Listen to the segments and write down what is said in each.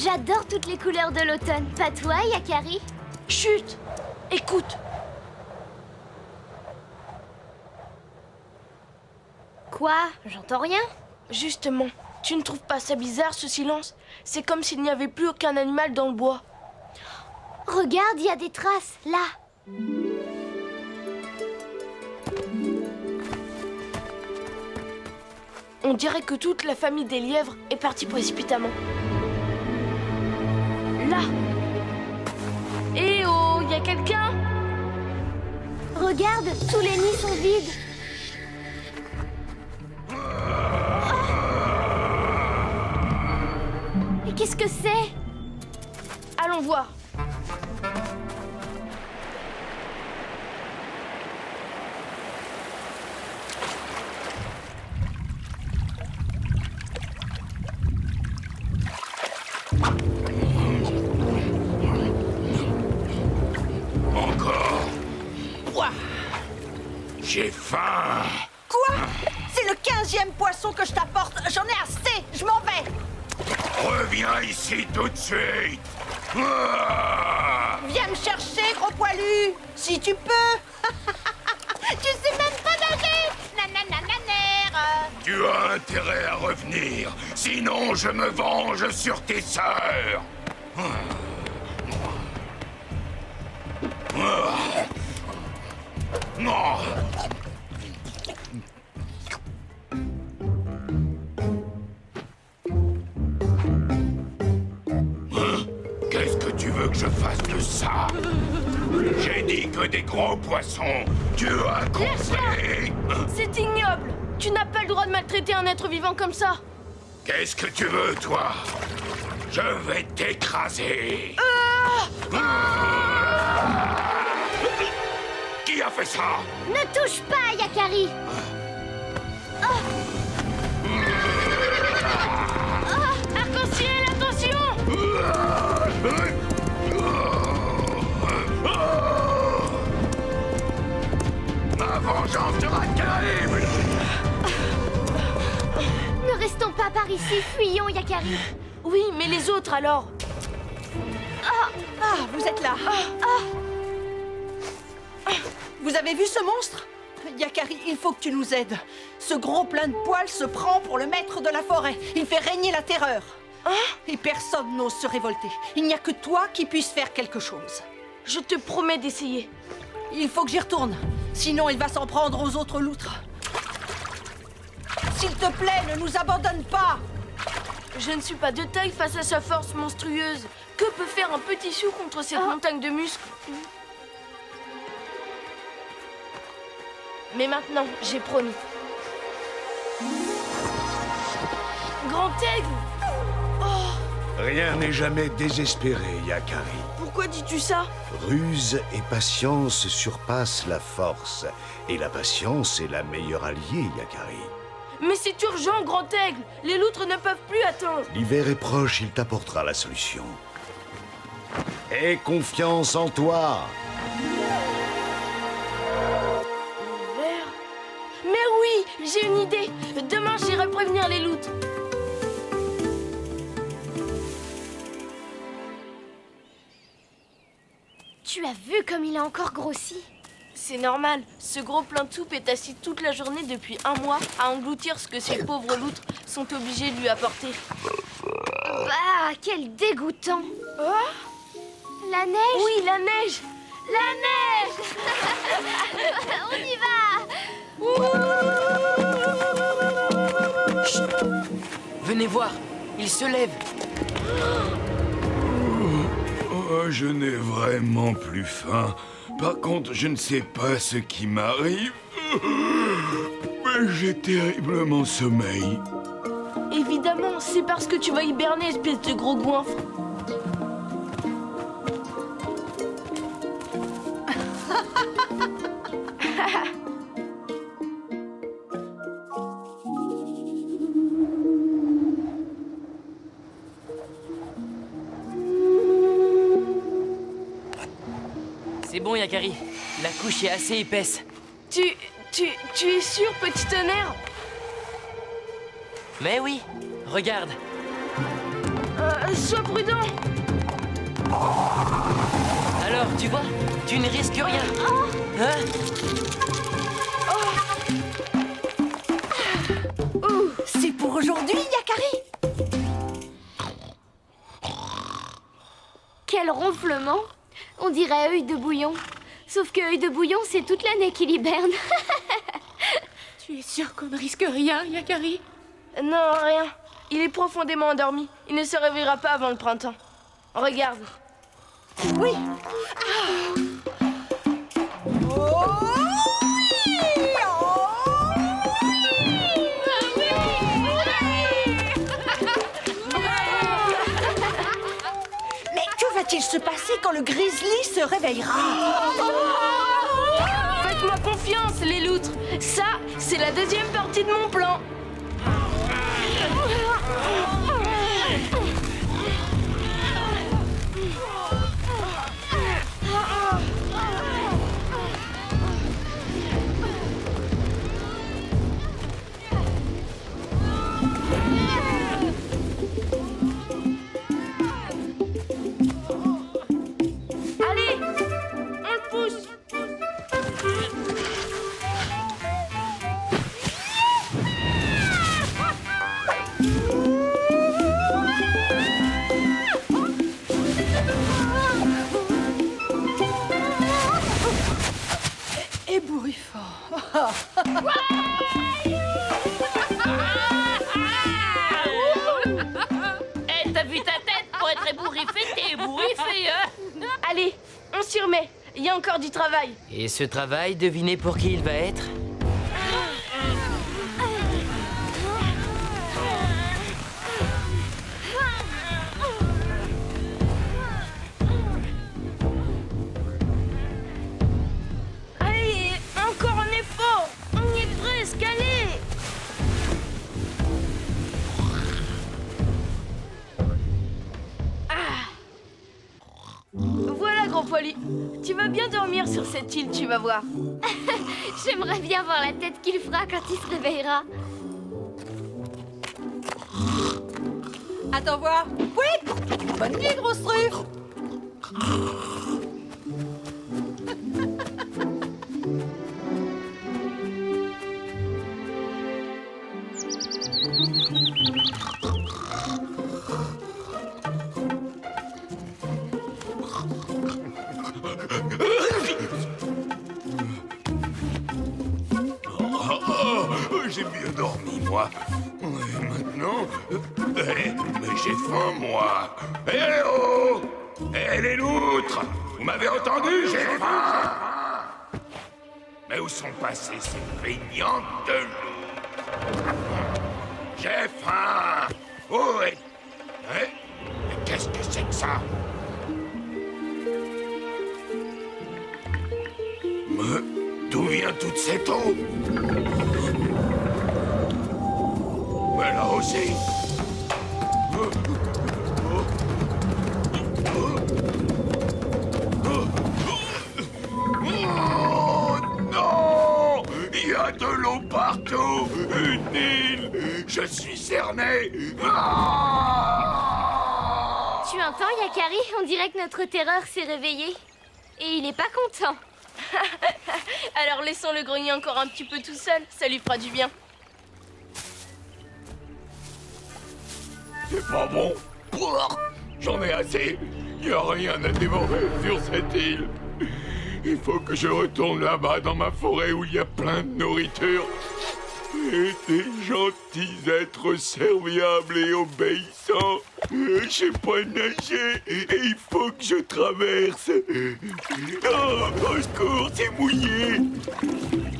J'adore toutes les couleurs de l'automne. Pas toi, Yakari? Chut! Écoute! Quoi? J'entends rien. Justement, tu ne trouves pas ça bizarre, ce silence? C'est comme s'il n'y avait plus aucun animal dans le bois. Regarde, il y a des traces, là. On dirait que toute la famille des lièvres est partie précipitamment. Là! Eh oh, y a quelqu'un? Regarde, tous les nids sont vides. Et qu'est-ce que c'est? Allons voir. Encore? Ouah. J'ai faim. Quoi? C'est le 15e poisson que je t'apporte. J'en ai assez. Je m'en vais. Reviens ici tout de suite. Ah! Viens me chercher, gros poilu. Si tu peux. Tu sais même pas nager. Nananananer. Tu as intérêt à revenir, sinon je me venge sur tes sœurs. Non. Qu'est-ce que tu veux que je fasse de ça? J'ai dit que des gros poissons. Tu as compris? C'est ignoble! Tu n'as pas le droit de maltraiter un être vivant comme ça! Qu'est-ce que tu veux, toi? Je vais t'écraser. Qui a fait ça? Ne touche pas, Yakari. Arc-en-ciel, attention! Ma vengeance sera terrible. Ne restons pas par ici, fuyons, Yakari. Oui, mais les autres alors? Ah, vous êtes là. Vous avez vu ce monstre? Yakari, il faut que tu nous aides. Ce gros plein de poils se prend pour le maître de la forêt. Il fait régner la terreur. Et personne n'ose se révolter. Il n'y a que toi qui puisse faire quelque chose. Je te promets d'essayer. Il faut que j'y retourne. Sinon, il va s'en prendre aux autres loutres. S'il te plaît, ne nous abandonne pas. Je ne suis pas de taille face à sa force monstrueuse. Que peut faire un petit sou contre cette montagne de muscles? Mais maintenant, j'ai promis. Grand aigle! Rien n'est jamais désespéré, Yakari. Pourquoi dis-tu ça? Ruse et patience surpassent la force. Et la patience est la meilleure alliée, Yakari. Mais c'est urgent, Grand aigle! Les loutres ne peuvent plus attendre! L'hiver est proche, il t'apportera la solution. Aie confiance en toi. L'hiver? Mais oui! J'ai une idée! Demain, j'irai prévenir les loutres! Tu as vu comme il a encore grossi? C'est normal, ce gros plein de soupe est assis toute la journée depuis un mois à engloutir ce que ces pauvres loutres sont obligés de lui apporter. Bah, quel dégoûtant! La neige? Oui, la neige! La neige! On y va! Chut! Venez voir, il se lève. Oh, je n'ai vraiment plus faim. Par contre, je ne sais pas ce qui m'arrive. Mais j'ai terriblement sommeil. Évidemment, c'est parce que tu vas hiberner, espèce de gros goinfre. C'est bon, Yakari. La couche est assez épaisse. Tu es sûr, petit tonnerre? Mais oui, regarde. Sois prudent. Alors, tu vois, tu ne risques rien. Hein? C'est pour aujourd'hui, Yakari. Quel ronflement! On dirait œil de bouillon. Sauf que œil de bouillon, c'est toute l'année qu'il hiberne. Tu es sûr qu'on ne risque rien, Yakari? Non, rien. Il est profondément endormi. Il ne se réveillera pas avant le printemps. Regarde. Oui. Mais que va-t-il se passer quand le grizzly se réveillera? Faites-moi confiance, les loutres. Ça, c'est la deuxième partie de mon plan. Allez, on le pousse. Ébouriffant. Eh, t'as vu ta tête? Pour être ébouriffé, t'es ébouriffé, hein? Allez, on s'y remet. Il y a encore du travail. Et ce travail, devinez pour qui il va être? Allez, encore un effort. On y est presque, allez. Voilà, Grand Poilu. Tu vas bien dormir sur cette île, tu vas voir. J'aimerais bien voir la tête qu'il fera quand il se réveillera. Attends voir. Oui. Bonne nuit, grosse truffe. J'ai bien dormi, moi. Et maintenant... mais j'ai faim, moi. Eh oh! Eh les loutres! Vous m'avez entendu? J'ai faim! Mais où sont passées ces feignantes de loutres? J'ai faim! Oh, ouais! Mais qu'est-ce que c'est que ça? Mais d'où vient toute cette eau? Mais là aussi. Oh non! Il y a de l'eau partout! Une île! Je suis cerné! Ah! Tu entends, Yakari? On dirait que notre terreur s'est réveillée. Et il est pas content. Alors laissons-le grogner encore un petit peu tout seul, ça lui fera du bien. C'est pas bon! J'en ai assez! Y a rien à dévorer sur cette île! Il faut que je retourne là-bas dans ma forêt où il y a plein de nourriture et des gentils êtres serviables et obéissants. Je sais pas nager et il faut que je traverse. Oh, au secours, c'est mouillé.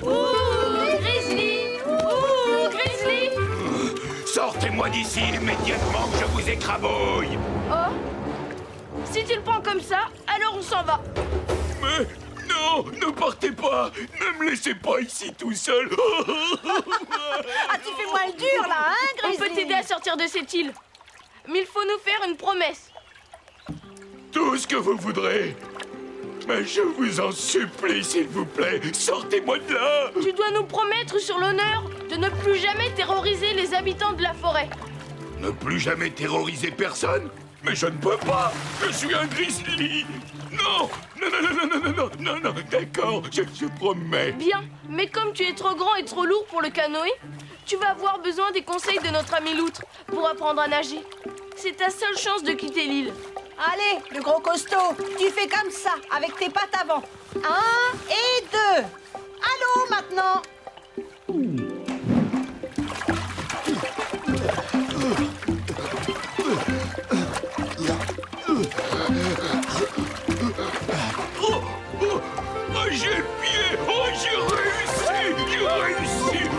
Ouh, Grizzly! Ouh, Grizzly! Sortez-moi d'ici immédiatement que je vous écrabouille. Oh! Si tu le prends comme ça, alors on s'en va. Mais non, ne partez pas. Ne me laissez pas ici tout seul. Ah, tu fais moins le dur, là, hein, On Grizzly? peut t'aider à sortir de cette île. Mais il faut nous faire une promesse. Tout ce que vous voudrez. Mais je vous en supplie, s'il vous plaît, sortez-moi de là. Tu dois nous promettre sur l'honneur de ne plus jamais terroriser les habitants de la forêt. Ne plus jamais terroriser personne? Mais je ne peux pas. Je suis un grizzly. Non, non, d'accord, je promets. Bien, mais comme tu es trop grand et trop lourd pour le canoë, tu vas avoir besoin des conseils de notre ami Loutre pour apprendre à nager. C'est ta seule chance de quitter l'île. Allez, le gros costaud, tu fais comme ça, avec tes pattes avant. 1 et 2. Allô, maintenant. Oh, j'ai le pied. Oh, j'ai réussi.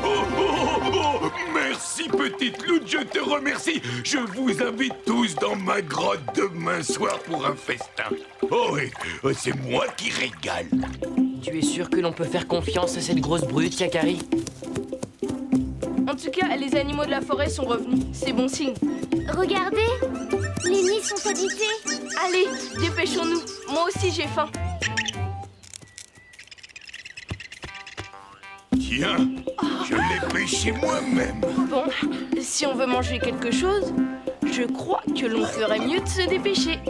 Oh, merci, petite Loutre, je te remercie. Je vous invite tous dans ma grotte demain soir pour un festin. Oh oui, c'est moi qui régale. Tu es sûr que l'on peut faire confiance à cette grosse brute, Yakari? En tout cas, les animaux de la forêt sont revenus. C'est bon signe. Regardez, les nids sont habités. Allez, dépêchons-nous. Moi aussi, j'ai faim. Tiens, je l'ai pêché moi-même. Bon, si on veut manger quelque chose, je crois que l'on ferait mieux de se dépêcher.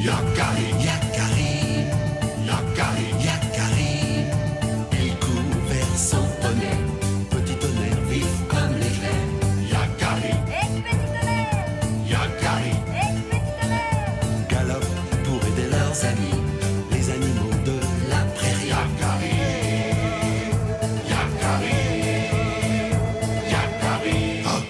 Yakari, Yakari, Yakari, Yakari. Il court vers son poney, petit tonnerre vif comme l'éclair. Yakari, Yakari. Galope pour aider leurs amis, les animaux de la prairie. Yakari, Yakari, Yakari. Oh.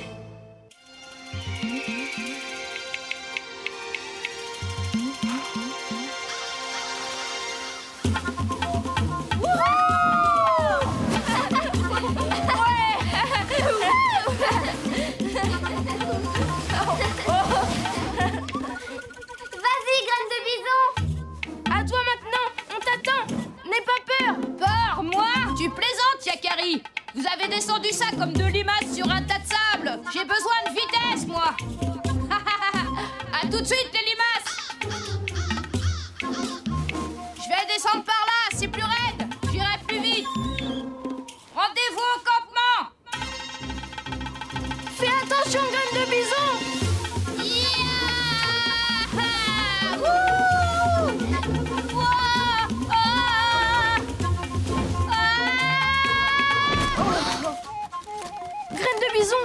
Vas-y, graine de bison. À toi maintenant, on t'attend. N'aie pas peur. Peur, moi? Tu plaisantes, Yakari. Vous avez descendu ça comme de limaces sur un tas de sable. J'ai besoin de vitesse, moi. À tout de suite, les limaces. Je vais descendre par là, c'est plus raide. J'irai plus vite. Rendez-vous au campement. Fais attention, graine de bison. Graine de bison.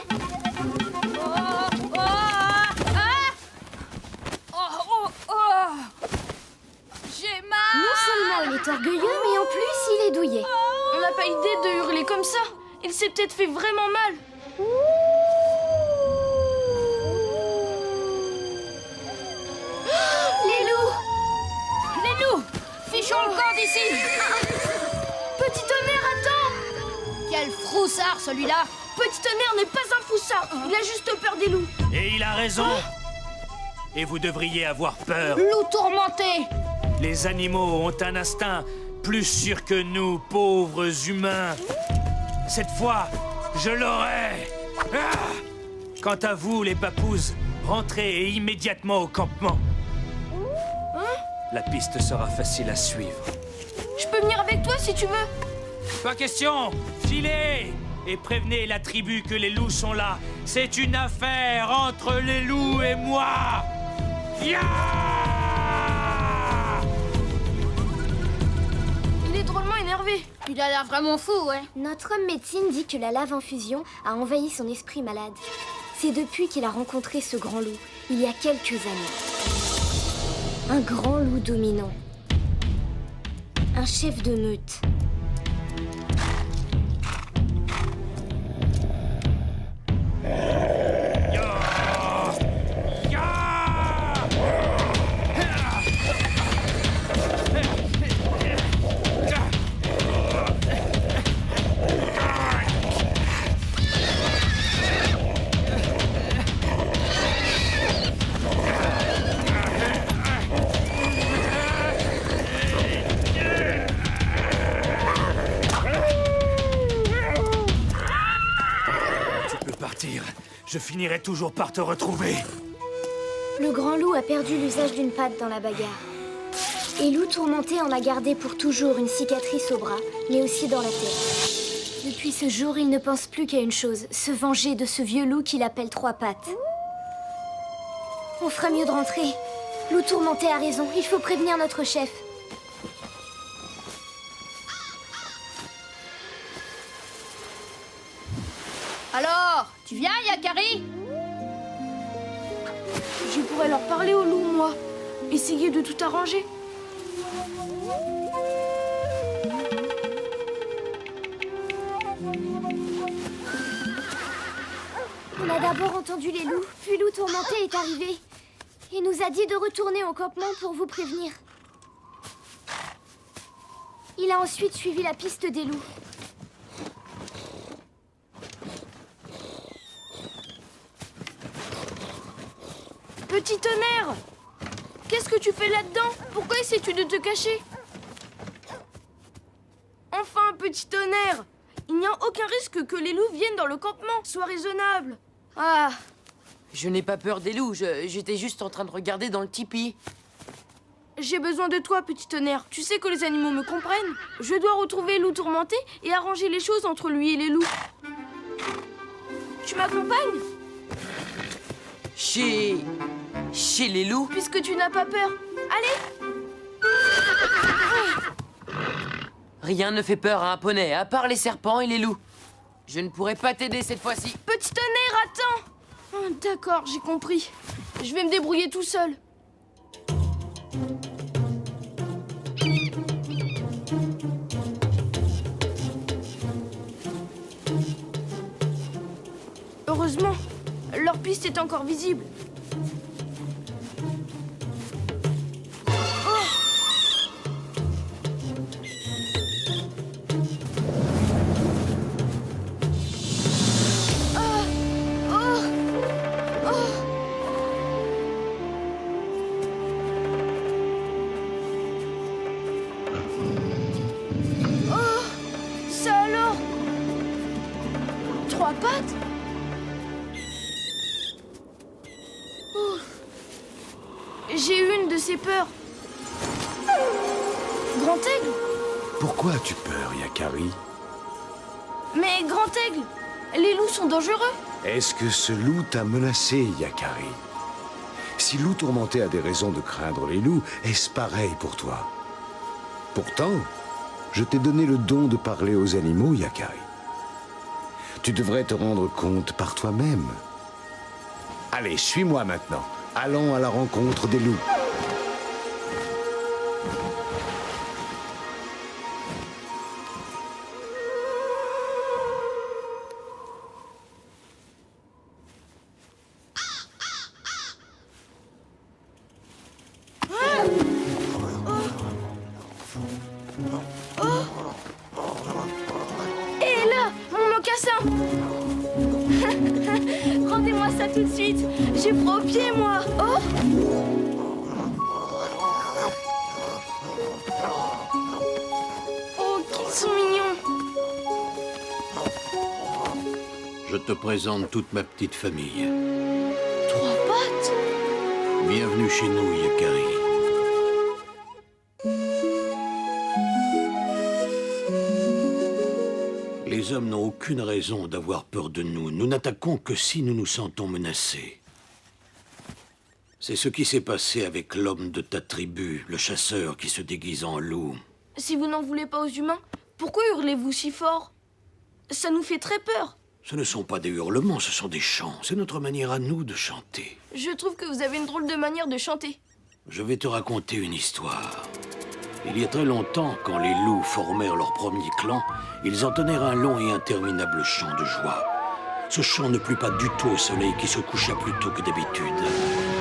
J'ai mal. Non seulement il est orgueilleux, mais en plus il est douillet. On n'a pas idée de hurler comme ça. Il s'est peut-être fait vraiment mal. Les loups. Les loups, fichons le camp d'ici. Petit tonnerre, attends. Quel froussard celui-là. Petit tonnerre n'est pas un foussard. Il a juste peur des loups. Et il a raison. Et vous devriez avoir peur. Loup tourmenté. Les animaux ont un instinct plus sûr que nous, pauvres humains. Cette fois, je l'aurai. Ah! Quant à vous, les papouses, rentrez immédiatement au campement. La piste sera facile à suivre. Je peux venir avec toi si tu veux. Pas question. Filez et prévenez la tribu que les loups sont là. C'est une affaire entre les loups et moi. Ya! Il est drôlement énervé. Il a l'air vraiment fou, ouais. Notre homme médecine dit que la lave en fusion a envahi son esprit malade. C'est depuis qu'il a rencontré ce grand loup, il y a quelques années. Un grand loup dominant. Un chef de meute. partir, je finirai toujours par te retrouver. Le grand loup a perdu l'usage d'une patte dans la bagarre. Et Loup Tourmenté en a gardé pour toujours une cicatrice au bras, mais aussi dans la tête. Depuis ce jour, il ne pense plus qu'à une chose, se venger de ce vieux loup qu'il appelle Trois Pattes. On fera mieux de rentrer. Loup Tourmenté a raison, il faut prévenir notre chef. Alors, tu viens, Yakari? Je pourrais leur parler au loup, moi. Essayer de tout arranger. On a d'abord entendu les loups, puis Loup Tourmenté est arrivé. Il nous a dit de retourner au campement pour vous prévenir. Il a ensuite suivi la piste des loups. Petit tonnerre! Qu'est-ce que tu fais là-dedans? Pourquoi essaies-tu de te cacher? Enfin, petit tonnerre! Il n'y a aucun risque que les loups viennent dans le campement. Sois raisonnable. Ah, Je n'ai pas peur des loups, j'étais juste en train de regarder dans le tipi. j'ai besoin de toi, petit tonnerre. Tu sais que les animaux me comprennent. Je dois retrouver Loup Tourmenté et arranger les choses entre lui et les loups. Tu m'accompagnes? Chez les loups? Puisque tu n'as pas peur. Allez! Rien ne fait peur à un poney, à part les serpents et les loups. Je ne pourrai pas t'aider cette fois-ci. Petit tonnerre, attends! Oh, d'accord, j'ai compris. Je vais me débrouiller tout seul. Heureusement, leur piste est encore visible. Ça alors? Trois pattes? J'ai eu une de ces peurs. Grand aigle? Pourquoi as-tu peur, Yakari? Mais grand aigle, les loups sont dangereux. Est-ce que ce loup t'a menacé, Yakari? Si Loup Tourmenté a des raisons de craindre les loups, est-ce pareil pour toi? Pourtant, je t'ai donné le don de parler aux animaux, Yakari. Tu devrais te rendre compte par toi-même. Allez, suis-moi maintenant. Allons à la rencontre des loups. Et là, mon mocassin! Rendez-moi ça tout de suite. J'ai froid aux pieds, moi. Oh! Oh, qu'ils sont mignons. Je te présente toute ma petite famille. Trois pattes? Bienvenue chez nous, Yakari. Les hommes n'ont aucune raison d'avoir peur de nous. Nous n'attaquons que si nous nous sentons menacés. C'est ce qui s'est passé avec l'homme de ta tribu, le chasseur qui se déguise en loup. Si vous n'en voulez pas aux humains, pourquoi hurlez-vous si fort? Ça nous fait très peur. Ce ne sont pas des hurlements, ce sont des chants. C'est notre manière à nous de chanter. Je trouve que vous avez une drôle de manière de chanter. Je vais te raconter une histoire. Il y a très longtemps, quand les loups formèrent leur premier clan, ils entonnèrent un long et interminable chant de joie. Ce chant ne plut pas du tout au soleil qui se coucha plus tôt que d'habitude,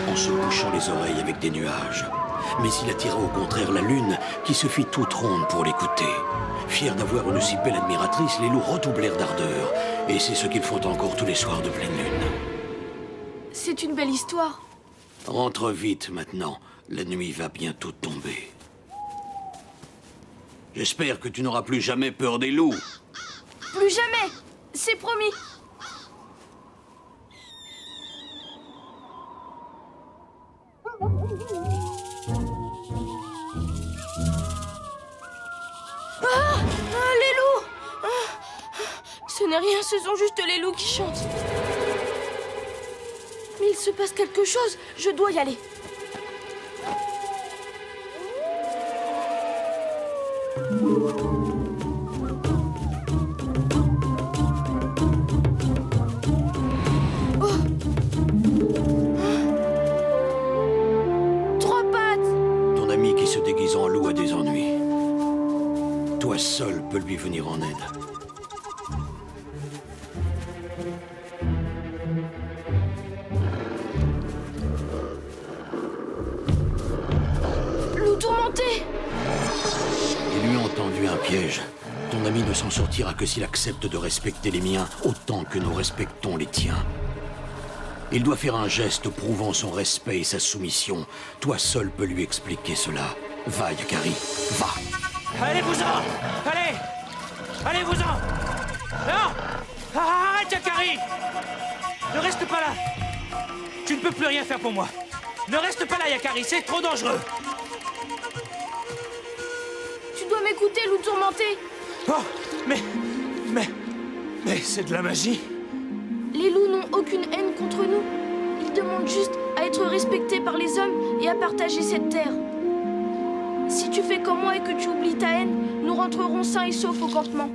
en se bouchant les oreilles avec des nuages. Mais il attira au contraire la lune, qui se fit toute ronde pour l'écouter. Fiers d'avoir une si belle admiratrice, les loups redoublèrent d'ardeur, et c'est ce qu'ils font encore tous les soirs de pleine lune. C'est une belle histoire. Rentre vite maintenant, la nuit va bientôt tomber. J'espère que tu n'auras plus jamais peur des loups. Plus jamais. C'est promis. n'est rien, ce sont juste les loups qui chantent. Mais il se passe quelque chose, je dois y aller. Trois pattes! Ton ami qui se déguise en loup a des ennuis. Toi seul peux lui venir en aide. Loup tourmenté! Ils lui ont tendu un piège. Ton ami ne s'en sortira que s'il accepte de respecter les miens autant que nous respectons les tiens. Il doit faire un geste prouvant son respect et sa soumission. Toi seul peux lui expliquer cela. Va, Yakari, va. Allez-vous-en! Allez! Allez-vous-en! Non! Arrête, Yakari! Ne reste pas là! Tu ne peux plus rien faire pour moi. Ne reste pas là, Yakari, c'est trop dangereux. Tu dois m'écouter, loup tourmenté! Oh, mais c'est de la magie. Les loups n'ont aucune haine contre nous. Ils demandent juste à être respectés par les hommes et à partager cette terre. Si tu fais comme moi et que tu oublies ta haine, nous rentrerons sains et saufs au campement.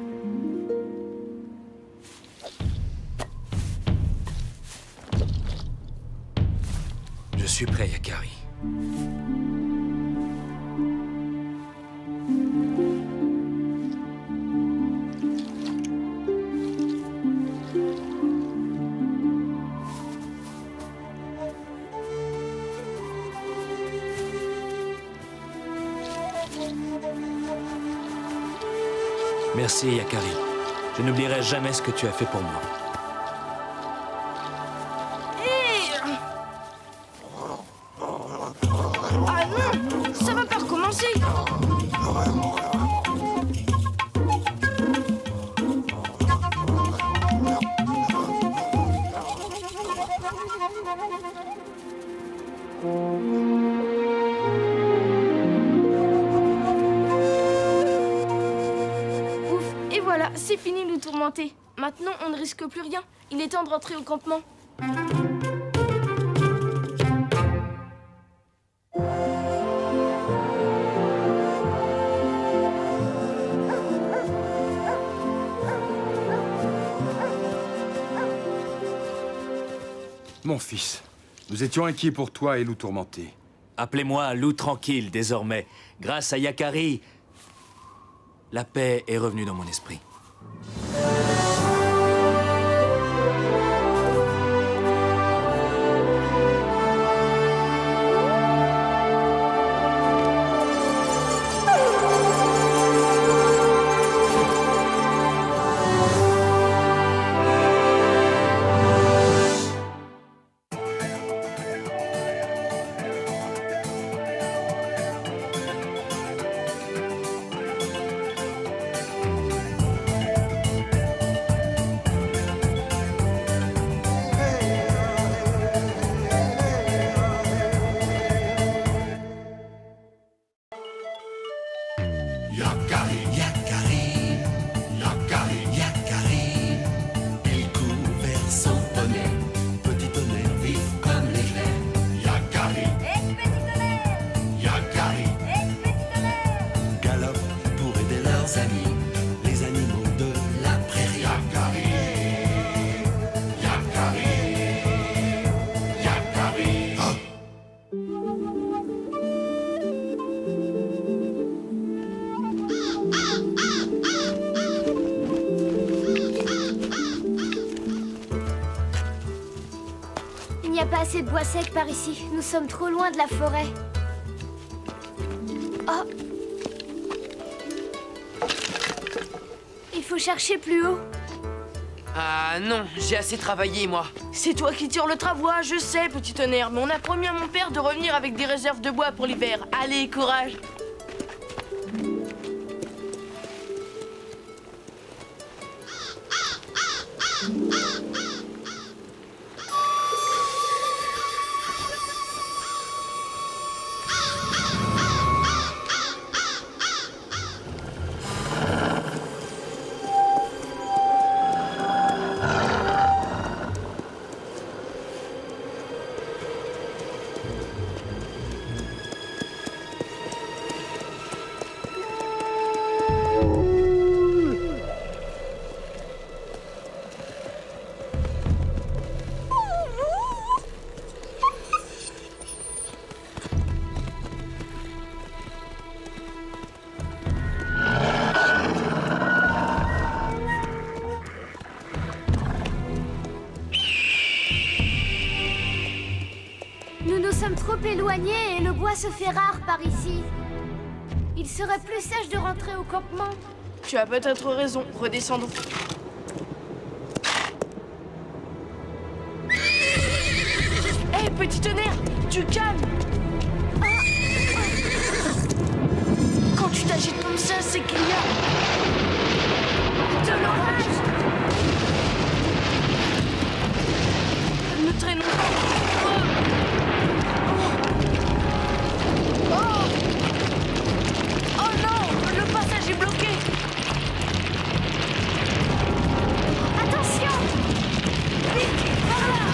Je suis prêt, Yakari. Merci, Yakari. Je n'oublierai jamais ce que tu as fait pour moi. Ah non! Ça va pas recommencer! Ouf, et voilà, c'est fini loup tourmenté. Maintenant, on ne risque plus rien. Il est temps de rentrer au campement. Mon fils, nous étions inquiets pour toi et loup tourmenté. Appelez-moi loup tranquille désormais. Grâce à Yakari, la paix est revenue dans mon esprit. Yakari, Yakari, Yakari, Yakari. Il court vers son poney, petit tonnerre vif comme l'éclair. Yakari, Yakari, galope pour aider leurs amis, les animaux de la prairie. Yakari, Yakari, Yakari. Oh. Il n'y a pas assez de bois sec par ici. Nous sommes trop loin de la forêt. Oh! Il faut chercher plus haut. Ah non, j'ai assez travaillé, moi. C'est toi qui tires le travois, je sais, petit tonnerre, mais on a promis à mon père de revenir avec des réserves de bois pour l'hiver. Allez, courage! éloigné et le bois se fait rare par ici. Il serait plus sage de rentrer au campement. Tu as peut-être raison. Redescendons. Hé, petit tonnerre, tu calmes. Quand tu t'agites comme ça, c'est qu'il y a de l'orage. Ne traînons pas. Oh non, le passage est bloqué. Attention! Vite, par là!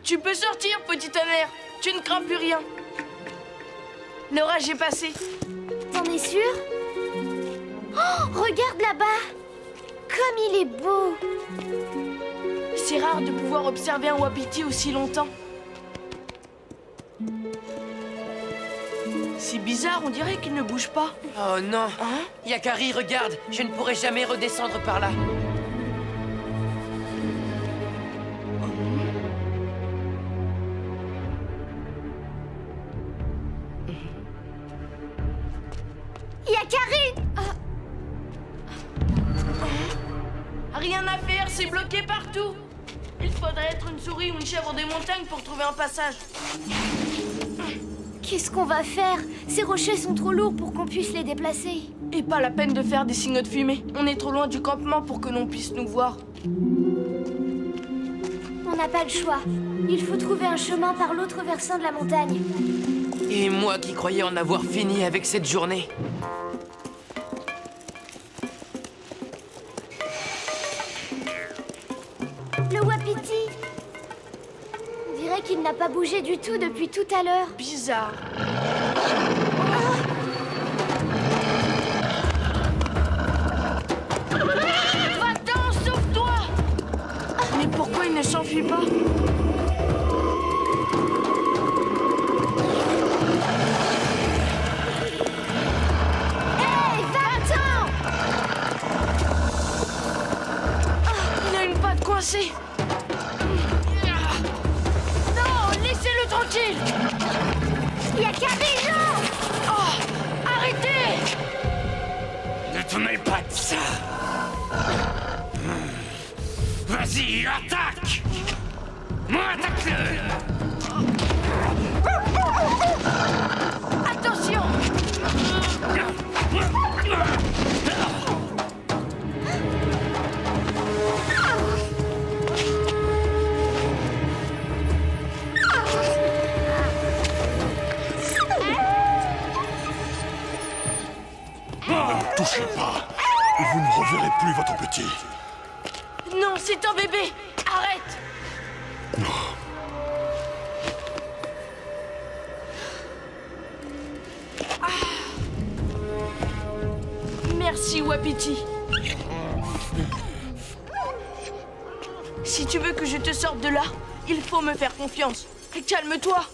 Tu peux sortir, petit tonnerre. Tu ne crains plus rien. L'orage est passé. T'en es sûr? Oh, regarde là-bas! Comme il est beau! C'est rare de pouvoir observer un wapiti aussi longtemps. C'est bizarre, on dirait qu'il ne bouge pas. Oh non. Hein? Yakari, regarde, je ne pourrai jamais redescendre par là. Yakari! Rien à faire, c'est bloqué partout. Il faudrait être une souris ou une chèvre des montagnes pour trouver un passage. Qu'est-ce qu'on va faire? Ces rochers sont trop lourds pour qu'on puisse les déplacer. Et pas la peine de faire des signaux de fumée. On est trop loin du campement pour que l'on puisse nous voir. On n'a pas le choix. Il faut trouver un chemin par l'autre versant de la montagne. Et moi qui croyais en avoir fini avec cette journée. Le wapiti! On dirait qu'il n'a pas bougé du tout depuis tout à l'heure. Bizarre. Va-t'en, sauve-toi! Mais pourquoi il ne s'enfuit pas? Hé, va-t'en! Il a une patte coincée. Non, laissez-le tranquille. Yakari, non! Oh, arrêtez! Ne te mêle pas de ça. Vas-y, attaque. Moi, attaque-le. Attention! Touchez pas, et vous ne reverrez plus votre petit. Non, c'est un bébé! Arrête! Merci, Wapiti. Si tu veux que je te sorte de là, il faut me faire confiance. Calme-toi.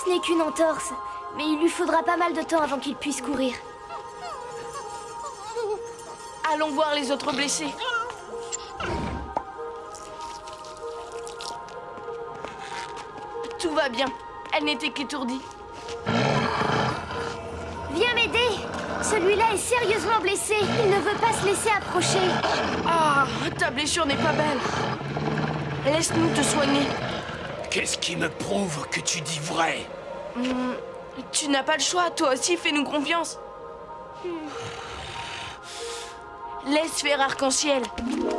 Ce n'est qu'une entorse, mais il lui faudra pas mal de temps avant qu'il puisse courir. Allons voir les autres blessés. Tout va bien. Elle n'était qu'étourdie. Viens m'aider! Celui-là est sérieusement blessé. Il ne veut pas se laisser approcher. Ah, ta blessure n'est pas belle. Laisse-nous te soigner. Qu'est-ce qui me prouve que tu dis vrai? Tu n'as pas le choix, toi aussi, fais-nous confiance. Laisse faire Arc-en-Ciel.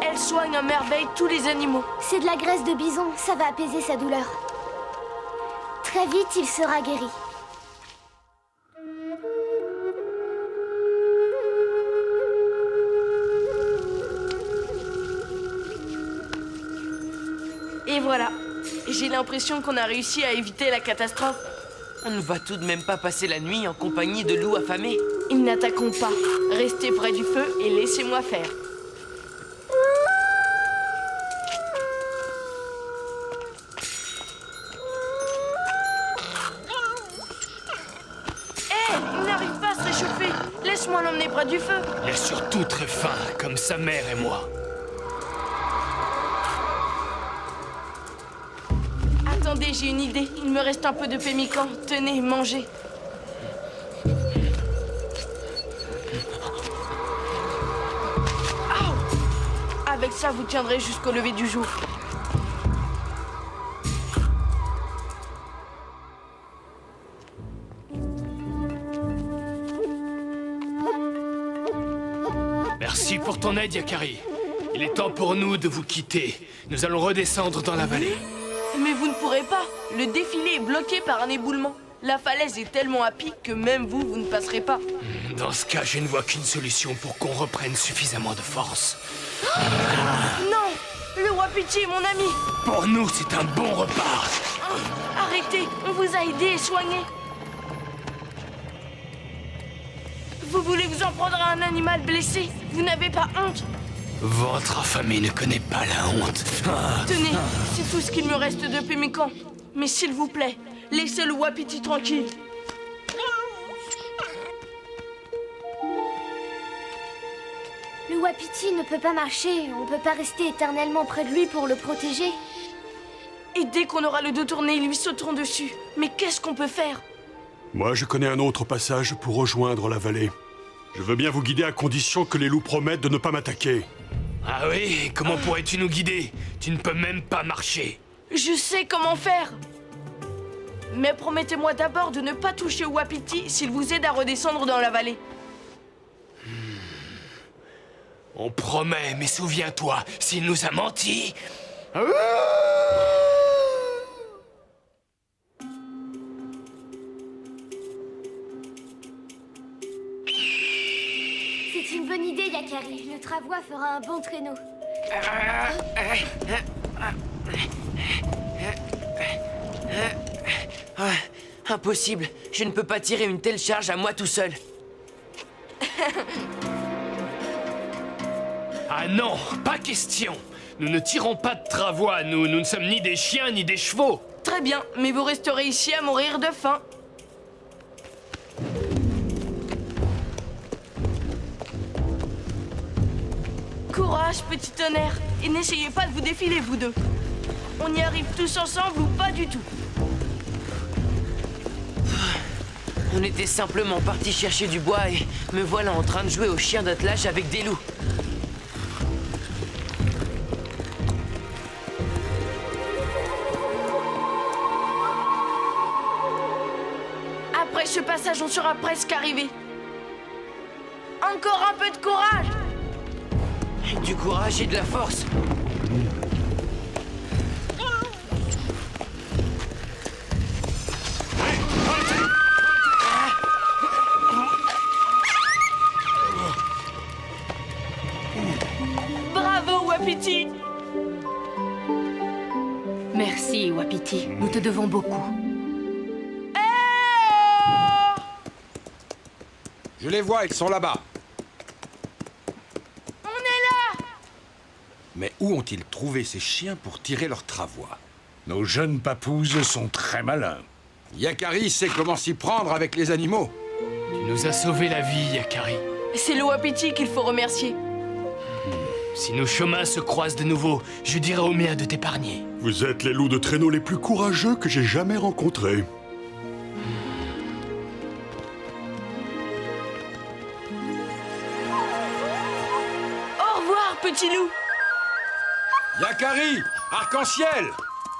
Elle soigne à merveille tous les animaux. C'est de la graisse de bison, ça va apaiser sa douleur. Très vite, il sera guéri. Et voilà. J'ai l'impression qu'on a réussi à éviter la catastrophe. On ne va tout de même pas passer la nuit en compagnie de loups affamés. Ils n'attaqueront pas. Restez près du feu et laissez-moi faire. Hé, il n'arrive pas à se réchauffer. Laisse-moi l'emmener près du feu. Il est surtout très fin, comme sa mère et moi. Attendez, j'ai une idée. Il me reste un peu de pémican. Tenez, mangez. Avec ça, vous tiendrez jusqu'au lever du jour. Merci pour ton aide, Yakari. Il est temps pour nous de vous quitter. Nous allons redescendre dans la vallée. Mais vous ne pourrez pas. Le défilé est bloqué par un éboulement. La falaise est tellement à pic que même vous, vous ne passerez pas. Dans ce cas, je ne vois qu'une solution pour qu'on reprenne suffisamment de force. Non! Le Wapiti est mon ami! Pour nous, c'est un bon repas. Arrêtez! On vous a aidé et soigné. Vous voulez vous en prendre à un animal blessé? Vous n'avez pas honte? Votre affamé ne connaît pas la honte. Tenez, c'est tout ce qu'il me reste de pémican. Mais s'il vous plaît, laissez le Wapiti tranquille. Le Wapiti ne peut pas marcher. On peut pas rester éternellement près de lui pour le protéger. Et dès qu'on aura le dos tourné, ils lui sauteront dessus. Mais qu'est-ce qu'on peut faire? Moi, je connais un autre passage pour rejoindre la vallée. Je veux bien vous guider à condition que les loups promettent de ne pas m'attaquer. Ah oui? Comment pourrais-tu nous guider? Tu ne peux même pas marcher. Je sais comment faire. Mais promettez-moi d'abord de ne pas toucher au Wapiti s'il vous aide à redescendre dans la vallée. On promet, mais souviens-toi, s'il nous a menti... C'est une bonne idée, Yakari. Le travois fera un bon traîneau. Impossible. Je ne peux pas tirer une telle charge à moi tout seul. Ah non, pas question. Nous ne tirons pas de travois, nous ne sommes ni des chiens ni des chevaux. Très bien, mais vous resterez ici à mourir de faim. Courage, petit tonnerre, et n'essayez pas de vous défiler, vous deux. On y arrive tous ensemble ou pas du tout. On était simplement partis chercher du bois et me voilà en train de jouer au chien d'attelage avec des loups. Après ce passage, on sera presque arrivé. Encore un peu de courage! Du courage et de la force. Bravo, Wapiti! Merci, Wapiti. Nous te devons beaucoup. Je les vois, ils sont là-bas. On est là! Mais où ont-ils trouvé ces chiens pour tirer leurs travois? Nos jeunes papouses sont très malins. Yakari sait comment s'y prendre avec les animaux. Tu nous as sauvé la vie, Yakari. C'est le Wapiti qu'il faut remercier. Si nos chemins se croisent de nouveau, je dirai au mien de t'épargner. Vous êtes les loups de traîneau les plus courageux que j'ai jamais rencontrés. Au revoir, petit loup! Yakari, arc-en-ciel!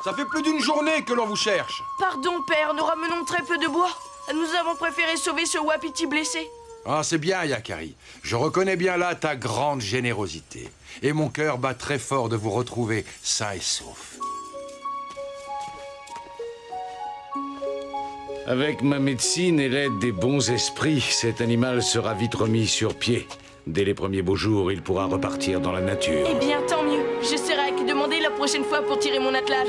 Ça fait plus d'une journée que l'on vous cherche. Pardon, père, nous ramenons très peu de bois. Nous avons préféré sauver ce Wapiti blessé. Ah, c'est bien, Yakari. Je reconnais bien là ta grande générosité. Et mon cœur bat très fort de vous retrouver sain et sauf. Avec ma médecine et l'aide des bons esprits, cet animal sera vite remis sur pied. Dès les premiers beaux jours, il pourra repartir dans la nature. Eh bien, tant mieux. Je serai à qui demander la prochaine fois pour tirer mon attelage.